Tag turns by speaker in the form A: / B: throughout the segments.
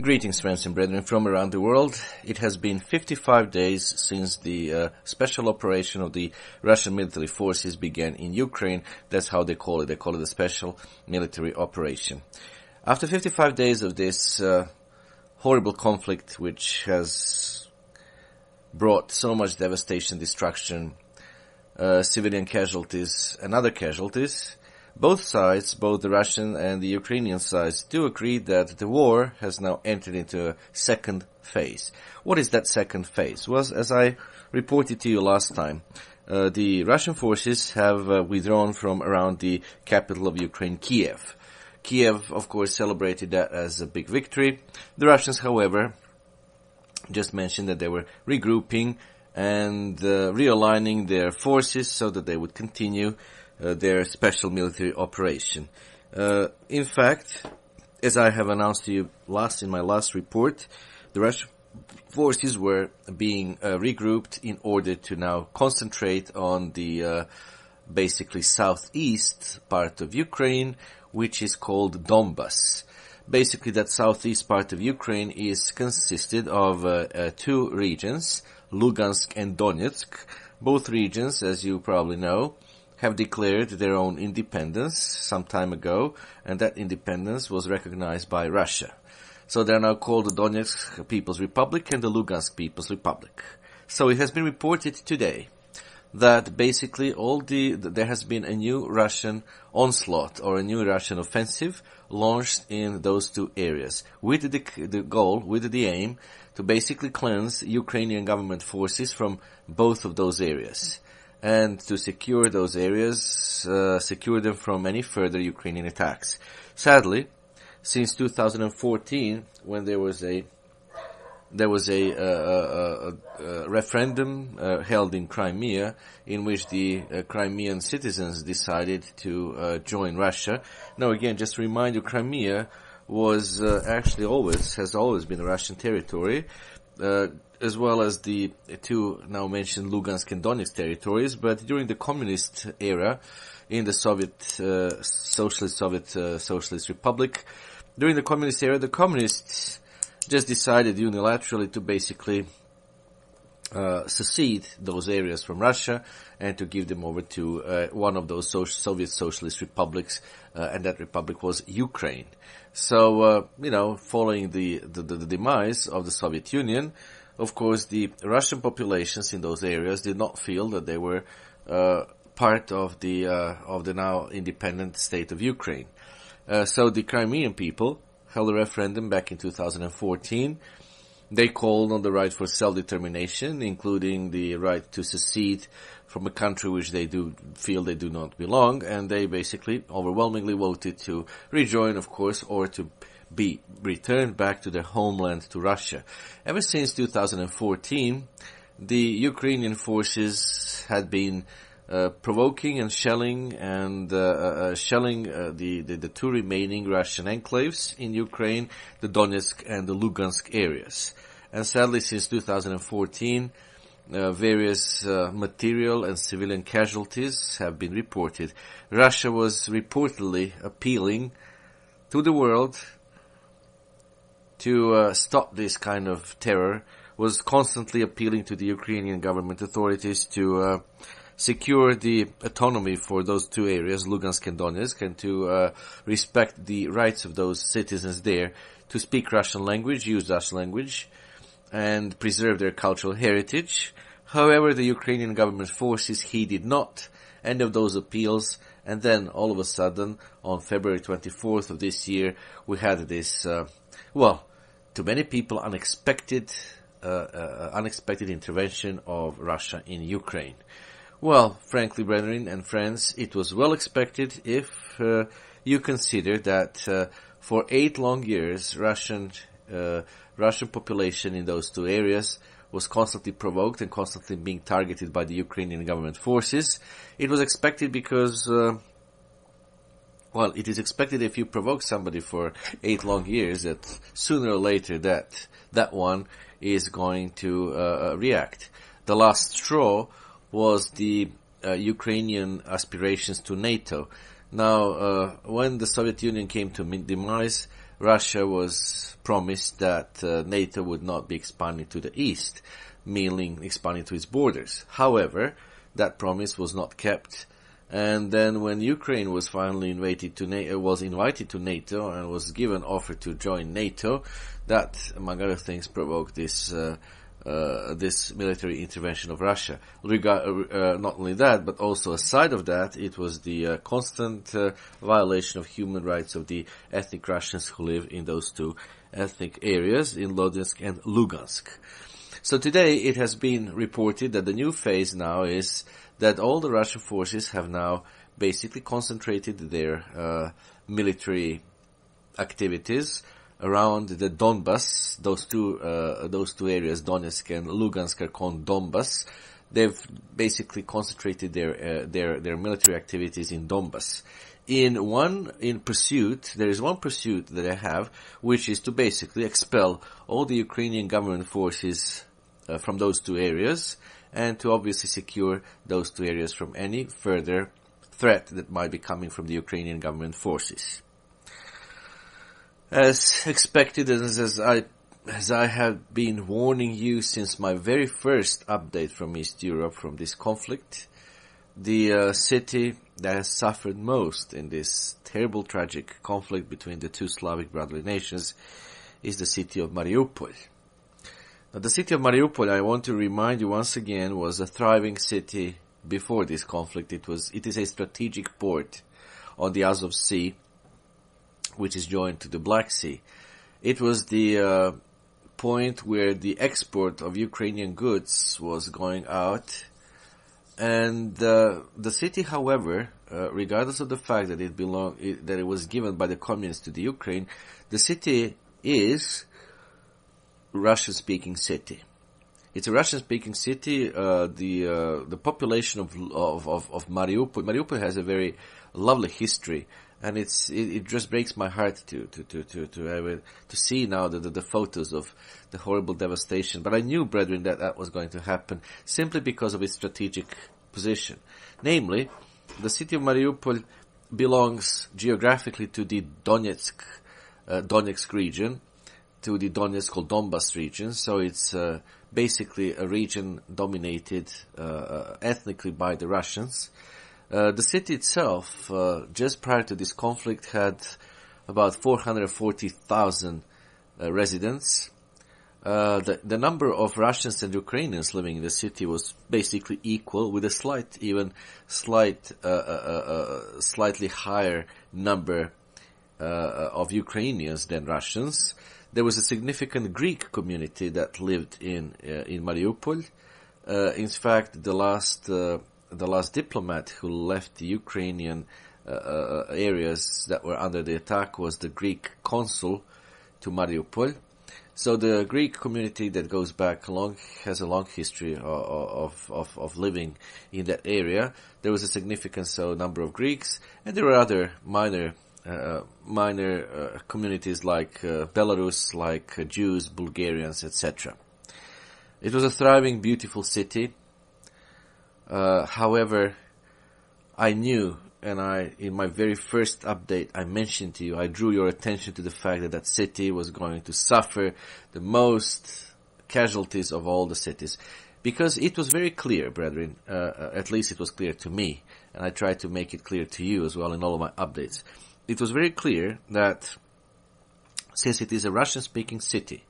A: Greetings, friends and brethren from around the world. It has been 55 days since the special operation of the Russian military forces began in Ukraine. That's how they call it. They call it a special military operation. After 55 days of this horrible conflict, which has brought so much devastation, destruction, civilian casualties and other casualties, both sides, both the Russian and the Ukrainian sides, do agree that the war has now entered into a second phase. What is that second phase? Well, as I reported to you last time, the Russian forces have withdrawn from around the capital of Ukraine, Kiev. Kiev, of course, celebrated that as a big victory. The Russians, however, just mentioned that they were regrouping and realigning their forces so that they would continue their special military operation. In fact, as I have announced to you in my last report, the Russian forces were being regrouped in order to now concentrate on the basically southeast part of Ukraine, which is called Donbas. Basically, that southeast part of Ukraine is consisted of two regions, Lugansk and Donetsk. Both regions, as you probably know, have declared their own independence some time ago, and that independence was recognized by Russia. So they are now called the Donetsk People's Republic and the Lugansk People's Republic. So it has been reported today that basically there has been a new Russian onslaught or a new Russian offensive launched in those two areas with the goal, with the aim to basically cleanse Ukrainian government forces from both of those areas, and to secure those areas, secure them from any further Ukrainian attacks. Sadly, since 2014, when there was a referendum held in Crimea, in which the Crimean citizens decided to join Russia. Now, again, just to remind you, Crimea was has always been a Russian territory, as well as the two now mentioned Lugansk and Donetsk territories. But during the communist era, in the Socialist Republic, during the communist era, the communists just decided unilaterally to basically secede those areas from Russia and to give them over to one of those Soviet socialist republics, and that republic was Ukraine. So, following the demise of the Soviet Union, of course, the Russian populations in those areas did not feel that they were part of the now independent state of Ukraine. So the Crimean people held a referendum back in 2014. They called on the right for self-determination, including the right to secede from a country which they do feel they do not belong, and they basically overwhelmingly voted to rejoin, of course, or to be returned back to their homeland, to Russia. Ever since 2014, the Ukrainian forces had been provoking and shelling the two remaining Russian enclaves in Ukraine, the Donetsk and the Lugansk areas. And sadly, since 2014, various material and civilian casualties have been reported. Russia was reportedly appealing to the world to stop this kind of terror, was constantly appealing to the Ukrainian government authorities to secure the autonomy for those two areas, Lugansk and Donetsk, and to respect the rights of those citizens there to speak Russian language, use Russian language, and preserve their cultural heritage. However, the Ukrainian government forces heeded not any of those appeals, and then all of a sudden, on February 24th of this year, we had this, to many people, unexpected intervention of Russia in Ukraine. Well, frankly, brethren and friends, it was well expected if you consider that for 8 long years, Russian population in those two areas was constantly provoked and constantly being targeted by the Ukrainian government forces. It was expected because, it is expected if you provoke somebody for 8 long years that sooner or later that one is going to react. The last straw was the Ukrainian aspirations to NATO. Now, when the Soviet Union came to demise, Russia was promised that NATO would not be expanding to the east, meaning expanding to its borders. However, that promise was not kept. And then when Ukraine was finally invited to NATO and was given offer to join NATO, that, among other things, provoked this military intervention of Russia. Not only that, but also aside of that, it was the constant violation of human rights of the ethnic Russians who live in those two ethnic areas, in Donetsk and Lugansk. So today it has been reported that the new phase now is that all the Russian forces have now basically concentrated their military activities around the Donbas. Those two areas, Donetsk and Lugansk, are called Donbas. They've basically concentrated their military activities in Donbas. There is one pursuit that I have, which is to basically expel all the Ukrainian government forces from those two areas, and to obviously secure those two areas from any further threat that might be coming from the Ukrainian government forces. As expected, and as I have been warning you since my very first update from East Europe from this conflict, the city that has suffered most in this terrible, tragic conflict between the two Slavic brotherly nations is the city of Mariupol. Now, the city of Mariupol, I want to remind you once again, was a thriving city before this conflict. It is a strategic port on the Azov Sea, which is joined to the Black Sea. It was the point where the export of Ukrainian goods was going out. And the city, however, regardless of the fact that it was given by the communists to the Ukraine, the city is Russian-speaking city. It's a Russian-speaking city. The population of Mariupol has a very lovely history, and it just breaks my heart to see now the photos of the horrible devastation. But I knew, brethren, that was going to happen simply because of its strategic position. Namely, the city of Mariupol belongs geographically to the Donetsk region, to the Donetsk or Donbas region. So it's basically a region dominated ethnically by the Russians. The city itself, just prior to this conflict, had about 440,000 residents. The number of Russians and Ukrainians living in the city was basically equal, with a slightly higher number of Ukrainians than Russians. There was a significant Greek community that lived in Mariupol. In fact, the last diplomat who left the Ukrainian areas that were under the attack was the Greek consul to Mariupol. So the Greek community that goes back has a long history of living in that area. There was a significant number of Greeks, and there were other minor communities like Belarus, like Jews, Bulgarians, etc. It was a thriving, beautiful city. However, I knew, and in my very first update, I mentioned to you, I drew your attention to the fact that city was going to suffer the most casualties of all the cities. Because it was very clear, brethren, at least it was clear to me, and I tried to make it clear to you as well in all of my updates. It was very clear that since it is a Russian-speaking city,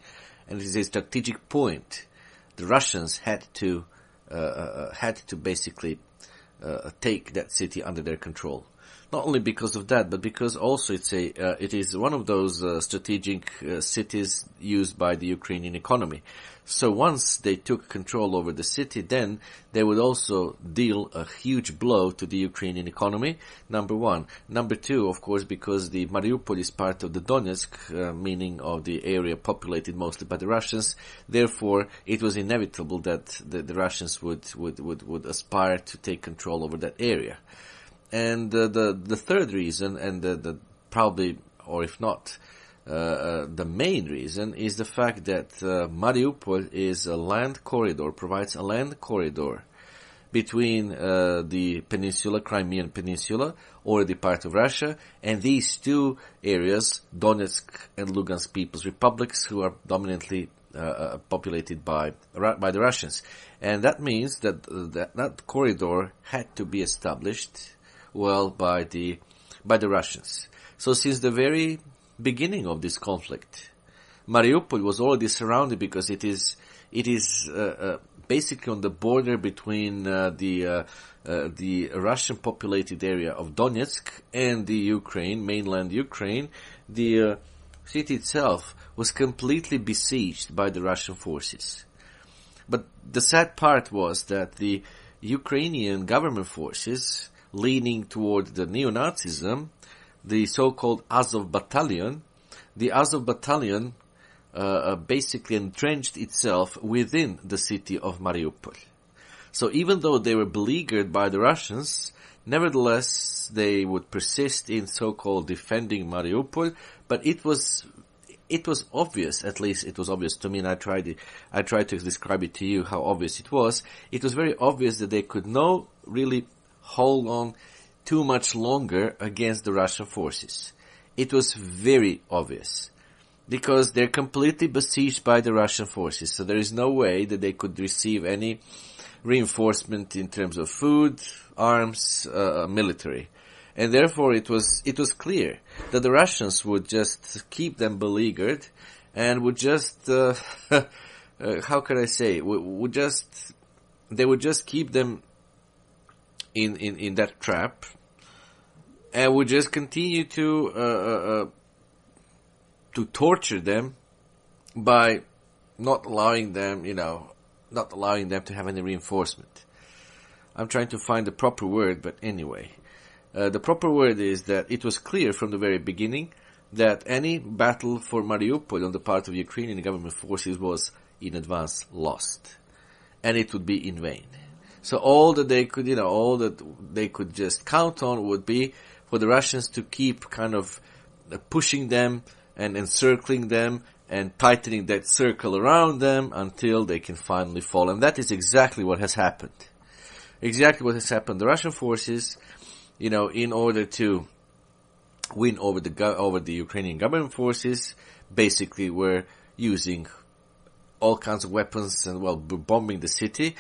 A: and it is a strategic point, the Russians had to basically take that city under their control. Not only because of that, but because also it is one of those strategic cities used by the Ukrainian economy. So once they took control over the city, then they would also deal a huge blow to the Ukrainian economy, number one. Number two, of course, because the Mariupol is part of the Donetsk, meaning of the area populated mostly by the Russians. Therefore, it was inevitable that the Russians would aspire to take control over that area. And the third reason, and the probably, or if not, the main reason, is the fact that Mariupol is a land corridor, provides a land corridor between the peninsula, Crimean Peninsula, already part of Russia, and these two areas, Donetsk and Lugansk People's Republics, who are dominantly populated by the Russians. And that means that that corridor had to be established, well, by the Russians. So since the very beginning of this conflict, Mariupol was already surrounded because it is basically on the border between the Russian populated area of Donetsk and the Ukraine, mainland Ukraine. The city itself was completely besieged by the Russian forces. But the sad part was that the Ukrainian government forces, leaning toward the neo-Nazism, the so-called Azov battalion, the Azov battalion basically entrenched itself within the city of Mariupol. So even though they were beleaguered by the Russians, nevertheless they would persist in so-called defending Mariupol. But it was obvious, at least it was obvious to me, and I tried to describe it to you how obvious it was. It was very obvious that they could not really hold on too much longer against the Russian forces. It was very obvious, because they're completely besieged by the Russian forces, so there is no way that they could receive any reinforcement in terms of food, arms, military. And therefore it was clear that the Russians would just keep them beleaguered and would just, how can I say, they would just keep them in that trap, and would just continue to torture them by not allowing them to have any reinforcement. I'm trying to find the proper word, but anyway. The proper word is that it was clear from the very beginning that any battle for Mariupol on the part of Ukrainian government forces was in advance lost. And it would be in vain. So all that they could just count on would be for the Russians to keep kind of pushing them and encircling them and tightening that circle around them until they can finally fall. And that is exactly what has happened. Exactly what has happened. The Russian forces, in order to win over the Ukrainian government forces, basically were using all kinds of weapons and, bombing the city.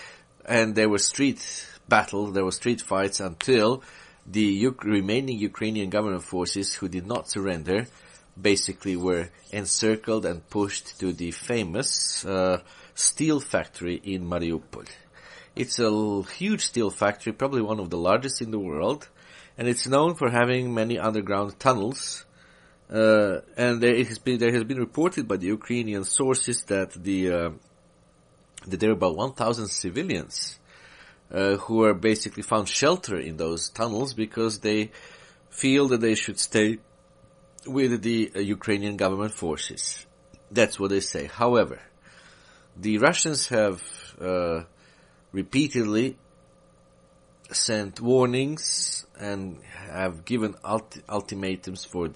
A: And there were street battles, there were street fights until the remaining Ukrainian government forces who did not surrender basically were encircled and pushed to the famous steel factory in Mariupol. It's a huge steel factory, probably one of the largest in the world, and it's known for having many underground tunnels. And there has been reported by the Ukrainian sources that that there are about 1,000 civilians who are basically found shelter in those tunnels because they feel that they should stay with the Ukrainian government forces. That's what they say. However, the Russians have repeatedly sent warnings and have given ultimatums for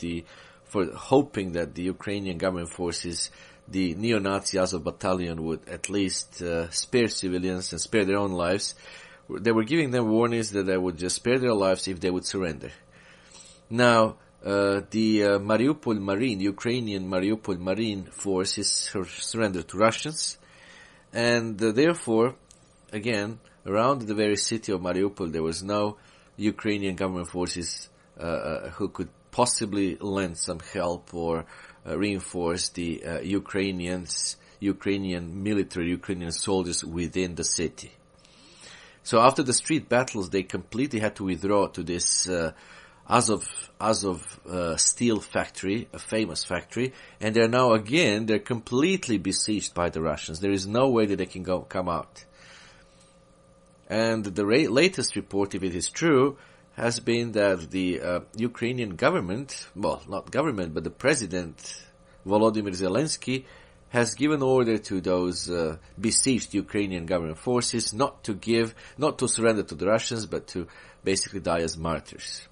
A: hoping that the Ukrainian government forces, the neo-Nazi Azov battalion, would at least spare civilians and spare their own lives. They were giving them warnings that they would just spare their lives if they would surrender. Now, the Mariupol Marine, Ukrainian Mariupol Marine forces surrendered to Russians, and therefore, again, around the very city of Mariupol, there was no Ukrainian government forces who could possibly lend some help or reinforce the Ukrainian military, Ukrainian soldiers within the city. So after the street battles, they completely had to withdraw to this Azov steel factory, a famous factory, and they're completely besieged by the Russians. There is no way that they can come out. And the latest report, if it is true, has been that the Ukrainian government, not government, but the president, Volodymyr Zelensky, has given order to those besieged Ukrainian government forces not to surrender to the Russians, but to basically die as martyrs.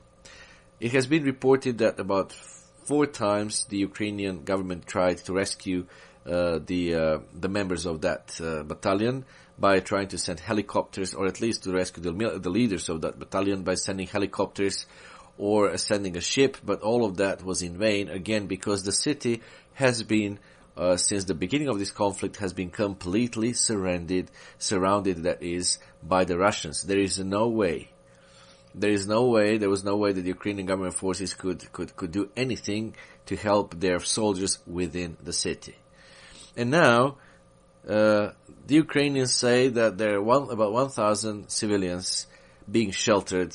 A: It has been reported that about 4 times the Ukrainian government tried to rescue the members of that battalion by trying to send helicopters, or at least to rescue the leaders of that battalion by sending helicopters or sending a ship, but all of that was in vain, again, because the city has been, since the beginning of this conflict, has been completely surrounded, that is, by the Russians. There was no way that the Ukrainian government forces could do anything to help their soldiers within the city. And now, the Ukrainians say that there are about 1,000 civilians being sheltered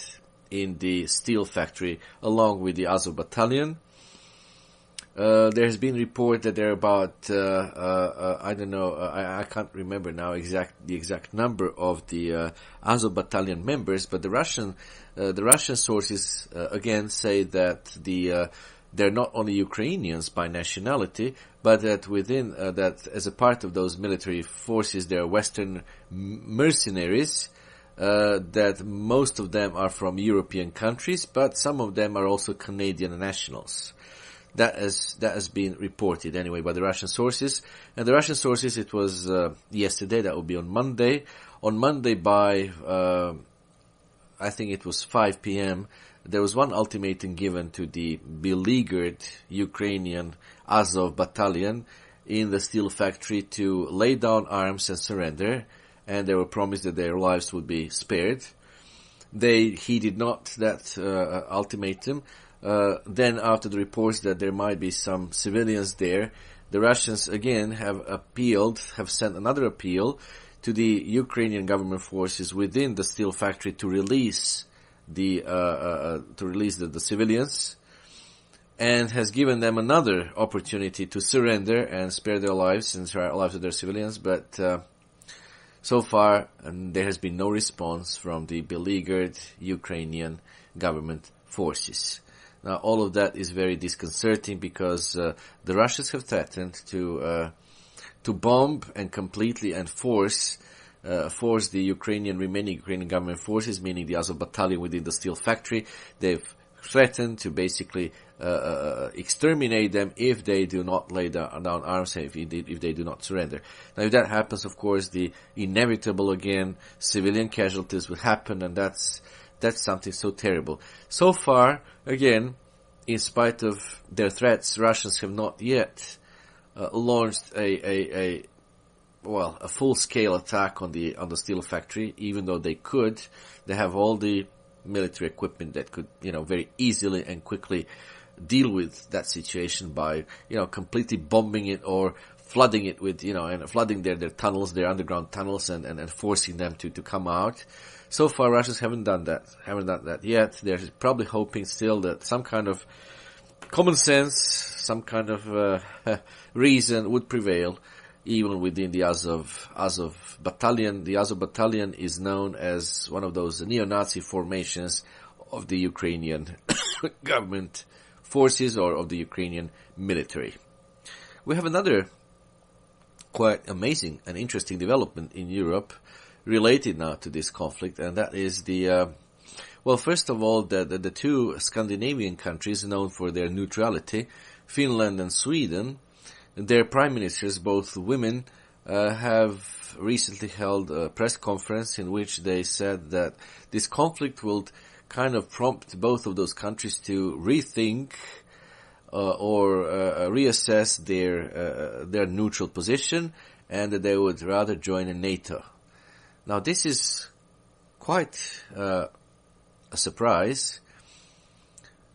A: in the steel factory along with the Azov battalion. There has been report that there are about, I don't know, I can't remember now the exact number of the Azov battalion members, but the Russian sources again say that they're not only Ukrainians by nationality, but that within that as a part of those military forces there are Western mercenaries. That most of them are from European countries, but some of them are also Canadian nationals. That has been reported anyway by the Russian sources. And the Russian sources, it was yesterday, that would be on Monday. On Monday by, I think it was 5 p.m., there was one ultimatum given to the beleaguered Ukrainian Azov battalion in the steel factory to lay down arms and surrender, and they were promised that their lives would be spared. They heeded not that ultimatum. Then after the reports that there might be some civilians there, the Russians again have sent another appeal to the Ukrainian government forces within the steel factory to release the civilians, and has given them another opportunity to surrender and spare their lives and spare the lives of their civilians, but so far there has been no response from the beleaguered Ukrainian government forces. Now, all of that is very disconcerting because the Russians have threatened to bomb and completely and force the remaining Ukrainian government forces, meaning the Azov battalion within the steel factory. They've threatened to basically exterminate them if they do not lay down arms, if they do not surrender. Now, if that happens, of course, the inevitable again civilian casualties will happen, and that's something so terrible. So far, again, in spite of their threats, Russians have not yet launched a full-scale attack on the steel factory, even though they could. They have all the military equipment that could, very easily and quickly deal with that situation by, completely bombing it or flooding it with, and flooding their tunnels, their underground tunnels, and forcing them to come out. So far, Russians haven't done that yet. They're probably hoping still that some kind of common sense, some kind of reason would prevail, even within the Azov battalion. The Azov battalion is known as one of those neo-Nazi formations of the Ukrainian government forces or of the Ukrainian military. We have another quite amazing and interesting development in Europe related now to this conflict, and that is first of all, the two Scandinavian countries known for their neutrality, Finland and Sweden, their prime ministers, both women, have recently held a press conference in which they said that this conflict will kind of prompt both of those countries to rethink or reassess their neutral position, and that they would rather join in NATO. Now, this is quite a surprise.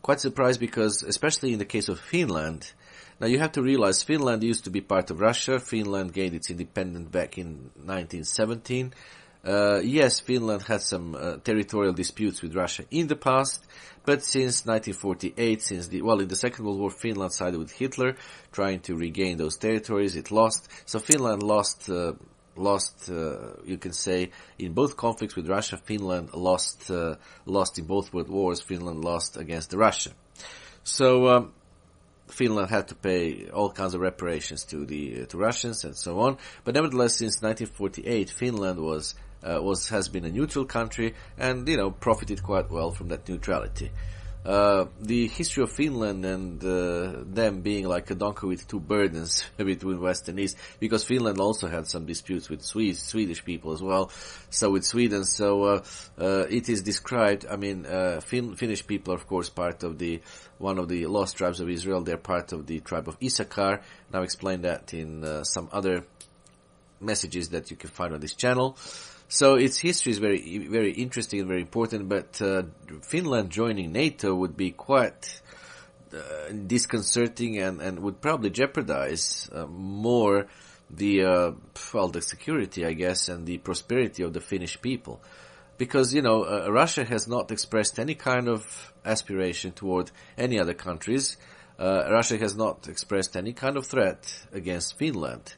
A: Quite surprised because, especially in the case of Finland, now you have to realize Finland used to be part of Russia. Finland gained its independence back in 1917. Yes, Finland had some territorial disputes with Russia in the past, but since 1948, in the Second World War, Finland sided with Hitler, trying to regain those territories. It lost. So Finland lost, you can say, in both conflicts with Russia. Finland lost in both world wars. Finland lost against Russia. So, Finland had to pay all kinds of reparations to Russians and so on. But nevertheless, since 1948, Finland has been a neutral country and, profited quite well from that neutrality. The history of Finland and them being like a donkey with two burdens between West and East, because Finland also had some disputes with Swedish people as well. So with Sweden, it is described. I mean, Finnish people are of course part of one of the lost tribes of Israel. They're part of the tribe of Issachar, and I'll explain that in some other messages that you can find on this channel. So its history is very, very interesting and very important, but Finland joining NATO would be quite disconcerting and would probably jeopardize more the security, I guess, and the prosperity of the Finnish people. Because, Russia has not expressed any kind of aspiration toward any other countries. Russia has not expressed any kind of threat against Finland.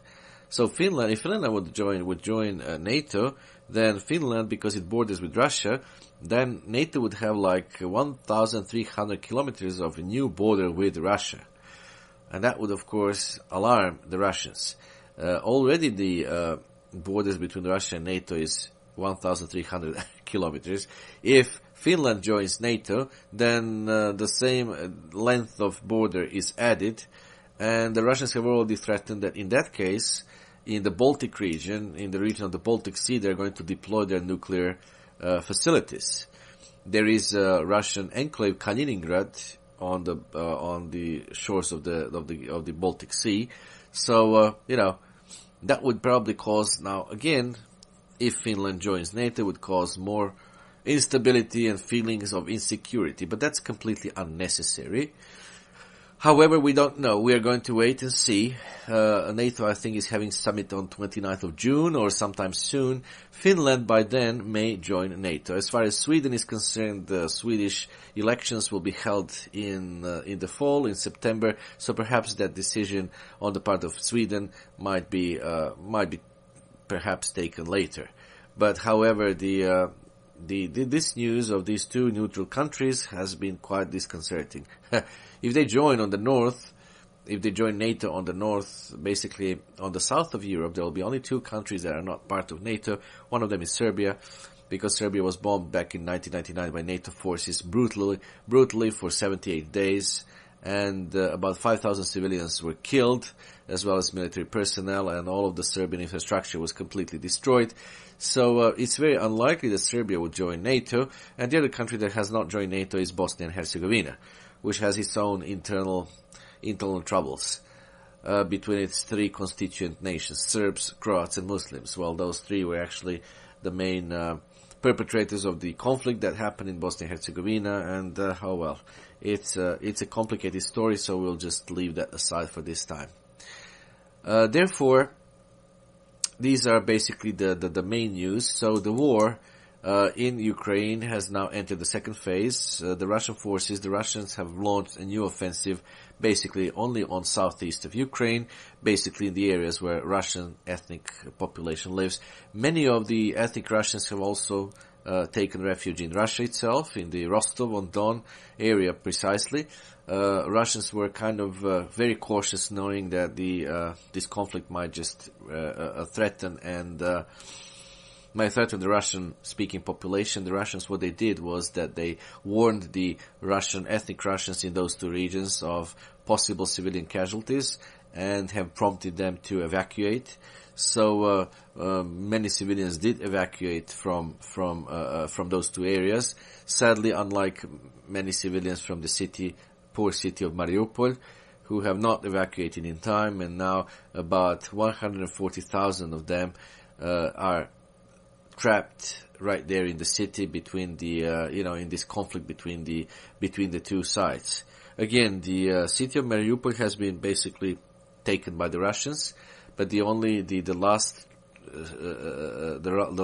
A: So if Finland would join NATO, then Finland, because it borders with Russia, then NATO would have like 1,300 kilometers of a new border with Russia. And that would, of course, alarm the Russians. Already the borders between Russia and NATO is 1,300 kilometers. If Finland joins NATO, then the same length of border is added, and the Russians have already threatened that in that case, in the Baltic region, in the region of the Baltic Sea, they're going to deploy their nuclear facilities. There is a Russian enclave, Kaliningrad, on the shores of the Baltic Sea. So that would probably cause, now again, if Finland joins NATO, would cause more instability and feelings of insecurity. But that's completely unnecessary. However, we don't know. We are going to wait and see. NATO, I think, is having summit on 29th of June or sometime soon. Finland, by then, may join NATO. As far as Sweden is concerned, the Swedish elections will be held in the fall, in September. So perhaps that decision on the part of Sweden might be perhaps taken later. But however, this news of these two neutral countries has been quite disconcerting. If they join on the north, if they join NATO on the north, basically on the south of Europe, there will be only two countries that are not part of NATO. One of them is Serbia, because Serbia was bombed back in 1999 by NATO forces brutally for 78 days. And about 5,000 civilians were killed, as well as military personnel, and all of the Serbian infrastructure was completely destroyed. So it's very unlikely that Serbia would join NATO, and the other country that has not joined NATO is Bosnia and Herzegovina, which has its own internal troubles between its three constituent nations, Serbs, Croats, and Muslims. Well, those three were actually the main perpetrators of the conflict that happened in Bosnia and Herzegovina, and it's a complicated story, so we'll just leave that aside for this time. Therefore, these are basically the main news. So the war in Ukraine has now entered the second phase. The Russians have launched a new offensive basically only on southeast of Ukraine, basically in the areas where Russian ethnic population lives. Many of the ethnic Russians have also taken refuge in Russia itself, in the Rostov-on-Don area precisely. Russians were kind of very cautious, knowing that this conflict might just threaten the Russian-speaking population. The Russians, what they did was that they warned the ethnic Russians in those two regions of possible civilian casualties and have prompted them to evacuate. So many civilians did evacuate from those two areas. Sadly, unlike many civilians from the poor city of Mariupol, who have not evacuated in time, and now about 140,000 of them are trapped right there in the city between in this conflict between the two sides. Again, the city of Mariupol has been basically taken by the Russians, but the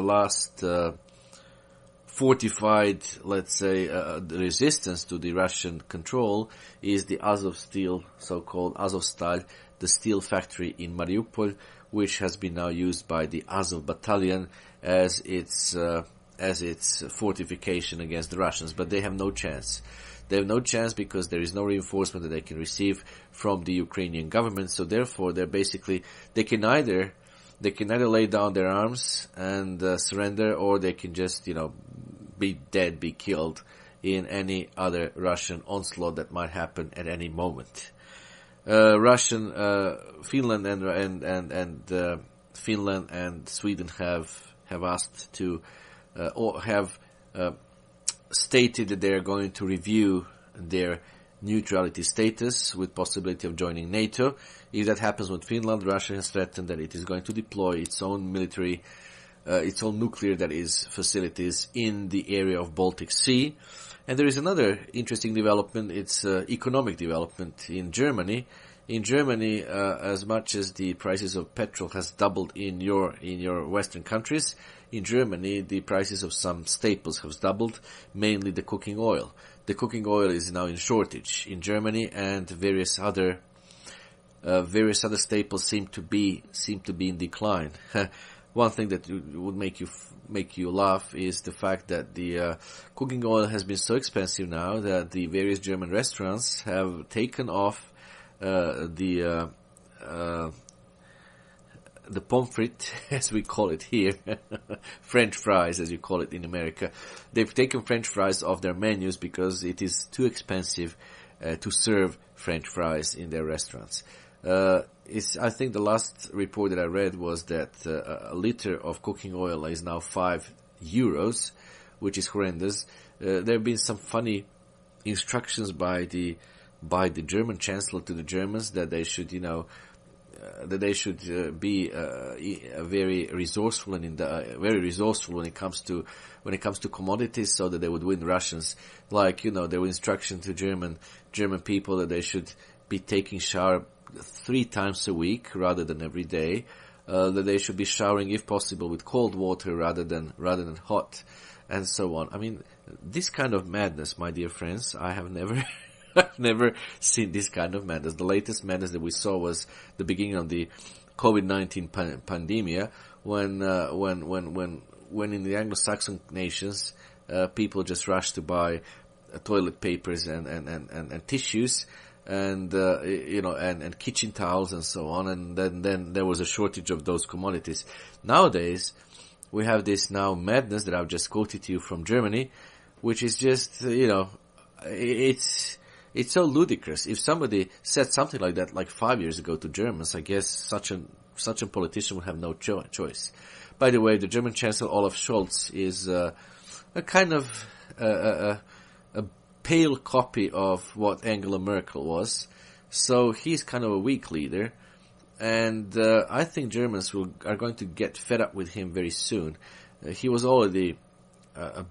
A: last fortified, let's say, the resistance to the Russian control is the Azov steel, so-called Azovstal, the steel factory in Mariupol, which has been now used by the Azov battalion as its fortification against the Russians. But they have no chance. They have no chance because there is no reinforcement that they can receive from the Ukrainian government. So therefore, they can either lay down their arms and surrender, or they can just be killed in any other Russian onslaught that might happen at any moment. Finland and Sweden have asked to or have stated that they are going to review their neutrality status with possibility of joining NATO. If that happens with Finland, Russia has threatened that it is going to deploy its own military, its own nuclear, that is, facilities in the area of Baltic Sea. And there is another interesting development. It's economic development in Germany. In Germany, as much as the prices of petrol has doubled in your Western countries, in Germany the prices of some staples have doubled, mainly the cooking oil. The cooking oil is now in shortage in Germany, and various other staples seem to be in decline. One thing that would make you laugh is the fact that the cooking oil has been so expensive now that the various German restaurants have taken off the pommes frites, as we call it here, French fries, as you call it in America. They've taken French fries off their menus because it is too expensive to serve French fries in their restaurants. I think the last report that I read was that a liter of cooking oil is now €5, which is horrendous. There have been some funny instructions by the German Chancellor to the Germans that they should, be very resourceful and very resourceful when it comes to commodities, so that they would win Russians. Like, there were instructions to German people that they should be taking shower 3 times a week rather than every day. That they should be showering, if possible, with cold water rather than hot, and so on. I mean, this kind of madness, my dear friends, I have never. I've never seen this kind of madness. The latest madness that we saw was the beginning of the COVID-19 pandemia, when in the Anglo-Saxon nations, people just rushed to buy toilet papers and tissues and kitchen towels and so on, and then there was a shortage of those commodities. Nowadays, we have this now madness that I've just quoted to you from Germany, which is just, it's so ludicrous. If somebody said something like that like 5 years ago to Germans, I guess such a politician would have no choice. By the way, the German Chancellor Olaf Scholz is a kind of a pale copy of what Angela Merkel was. So he's kind of a weak leader, and I think Germans are going to get fed up with him very soon. He was already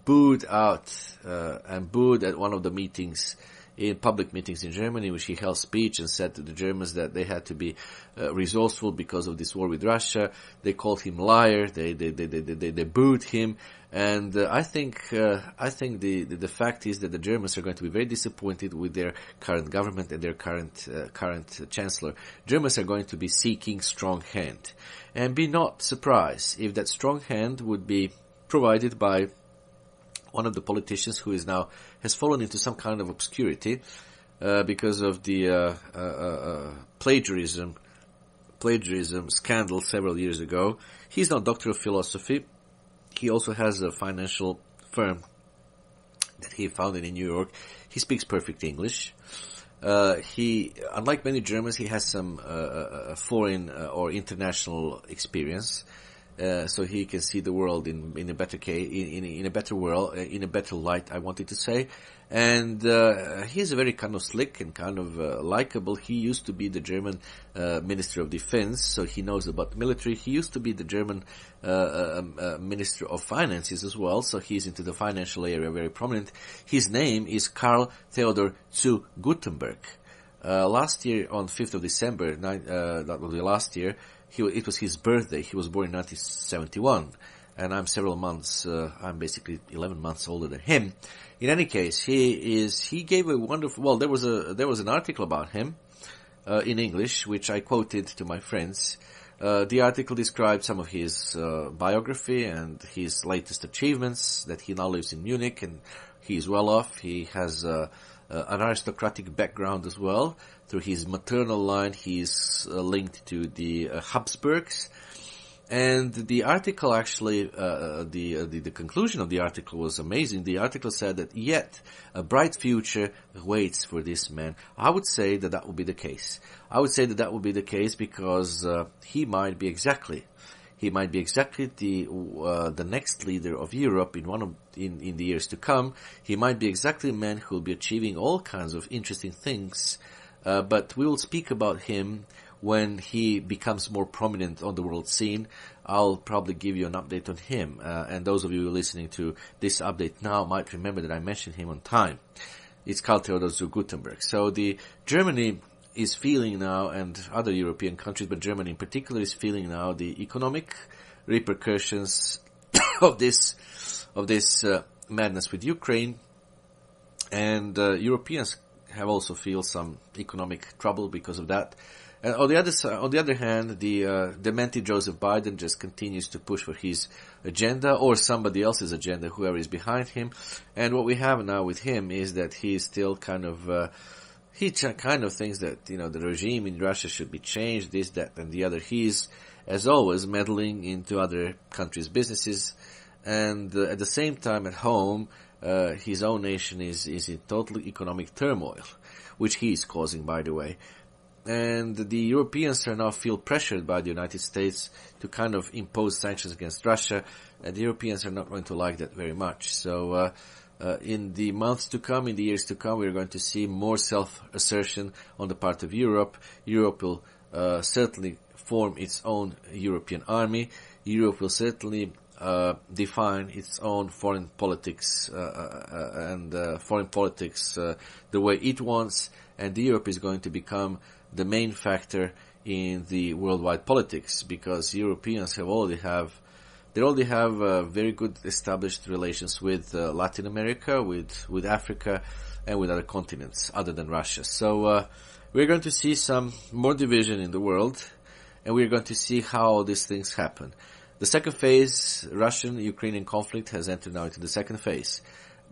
A: booed out and booed at one of the meetings, in public meetings in Germany, which he held speech and said to the Germans that they had to be resourceful because of this war with Russia. They called him liar. They booed him, and I think the fact is that the Germans are going to be very disappointed with their current government and their current chancellor. Germans are going to be seeking strong hand, and be not surprised if that strong hand would be provided by one of the politicians who has fallen into some kind of obscurity because of the plagiarism scandal several years ago. He's now Doctor of Philosophy. He also has a financial firm that he founded in New York. He speaks perfect English. Unlike many Germans, he has some foreign or international experience. So he can see the world in a better light, I wanted to say. And he's a very kind of slick and kind of likable. He used to be the German Minister of Defense, so he knows about the military. He used to be the German Minister of Finances as well, so he's into the financial area, very prominent. His name is Karl Theodor zu Guttenberg. Last year, on 5th of December, that was the last year, it was his birthday. He was born in 1971, and I'm basically 11 months older than him. In any case, he gave a wonderful, well, there was an article about him, in English, which I quoted to my friends. The article described some of his biography and his latest achievements, that he now lives in Munich and he's well off. He has an aristocratic background as well. Through his maternal line, he's linked to the Habsburgs. And the article actually, the conclusion of the article was amazing. The article said that yet a bright future waits for this man. I would say that that would be the case. I would say that that would be the case because he might be exactly the next leader of Europe in the years to come. He might be exactly a man who will be achieving all kinds of interesting things. But we will speak about him when he becomes more prominent on the world scene. I'll probably give you an update on him. And those of you listening to this update now might remember that I mentioned him on time. It's Karl Theodor zu Gutenberg. So Germany is feeling now, and other European countries, but Germany in particular, is feeling now the economic repercussions of this madness with Ukraine. And Europeans have also feel some economic trouble because of that. And on the other hand, the demented Joseph Biden just continues to push for his agenda or somebody else's agenda, whoever is behind him. And what we have now with him is that he is still kind of thinks that, the regime in Russia should be changed, this, that, and the other. He's, as always, meddling into other countries' businesses. And at the same time, at home, his own nation is in total economic turmoil, which he is causing, by the way. And the Europeans are now feel pressured by the United States to kind of impose sanctions against Russia, and the Europeans are not going to like that very much. So in the months to come, in the years to come, we're going to see more self-assertion on the part of Europe. Europe will certainly form its own European army. Europe will certainly define its own foreign politics the way it wants, and Europe is going to become the main factor in the worldwide politics, because Europeans already have very good established relations with Latin America, with Africa, and with other continents other than Russia. So we're going to see some more division in the world, and we're going to see how these things happen. The second phase, Russian-Ukrainian conflict, has entered now into the second phase.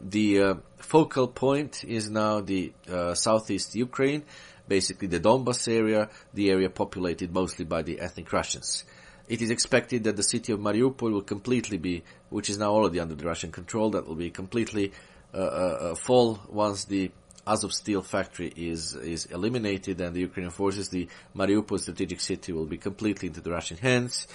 A: The focal point is now the southeast Ukraine, basically the Donbas area, the area populated mostly by the ethnic Russians. It is expected that the city of Mariupol will completely be, which is now already under the Russian control, that will be completely fall once the Azov steel factory is eliminated, and the Ukrainian forces, the Mariupol strategic city, will be completely into the Russian hands.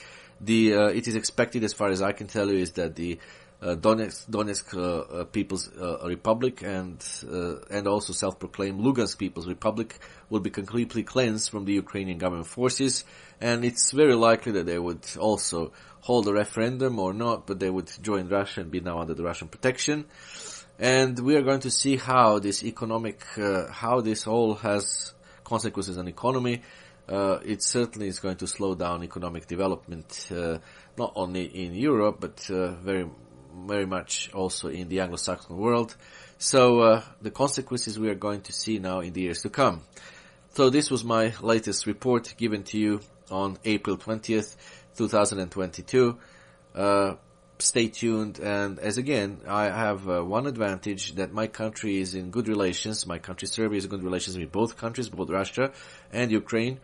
A: It is expected, as far as I can tell you, is that the Donetsk People's Republic and also self-proclaimed Lugansk People's Republic will be completely cleansed from the Ukrainian government forces, and it's very likely that they would also hold a referendum or not, but they would join Russia and be now under the Russian protection. And we are going to see how this how this all has consequences on economy. It certainly is going to slow down economic development, not only in Europe, but very much also in the Anglo-Saxon world. So the consequences we are going to see now in the years to come. So this was my latest report given to you on April 20th, 2022. Stay tuned, and as again, I have one advantage, that my country is in good relations. My country, Serbia, is in good relations with both countries, both Russia and Ukraine,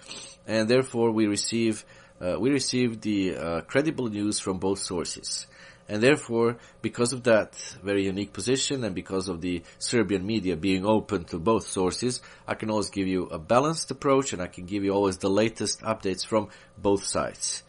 A: and therefore we receive the credible news from both sources. And therefore, because of that very unique position, and because of the Serbian media being open to both sources, I can always give you a balanced approach, and I can give you always the latest updates from both sides.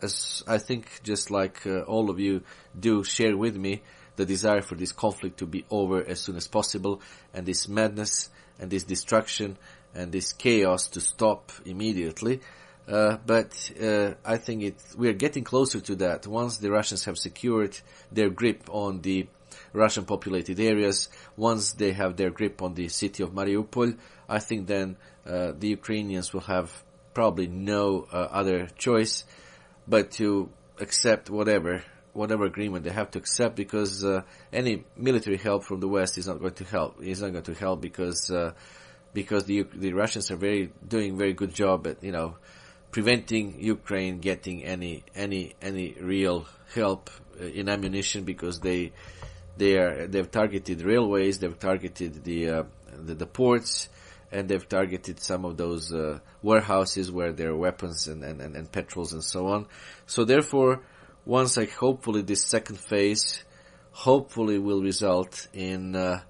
A: As I think, just like all of you do share with me, the desire for this conflict to be over as soon as possible, and this madness and this destruction and this chaos to stop immediately. But I think we are getting closer to that. Once the Russians have secured their grip on the Russian populated areas, once they have their grip on the city of Mariupol, I think then the Ukrainians will have probably no other choice but to accept whatever agreement they have to accept, because any military help from the West is not going to help. It's not going to help because the Russians are doing very good job at preventing Ukraine getting any real help in ammunition, because they've targeted railways, they've targeted the ports, and they've targeted some of those warehouses where there are weapons and petrols and so on. So therefore, hopefully this second phase hopefully will result in the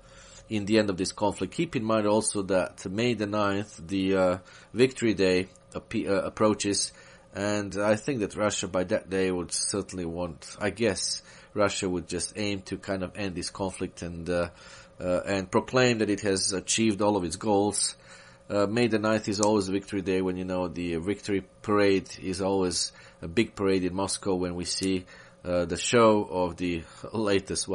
A: end of this conflict. Keep in mind also that May the 9th, the Victory Day approaches, and I think that Russia by that day would certainly Russia would just aim to kind of end this conflict and proclaim that it has achieved all of its goals. May the 9th is always Victory Day, when, the victory parade is always a big parade in Moscow, when we see the show of the latest,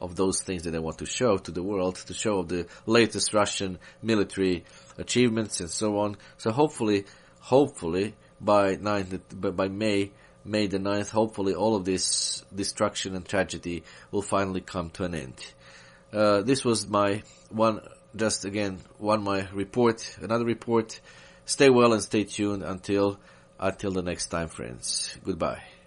A: of those things that they want to show to the world, to show the latest Russian military achievements and so on. So hopefully by May the 9th, hopefully all of this destruction and tragedy will finally come to an end. This was my another report. Stay well and stay tuned until the next time, friends. Goodbye.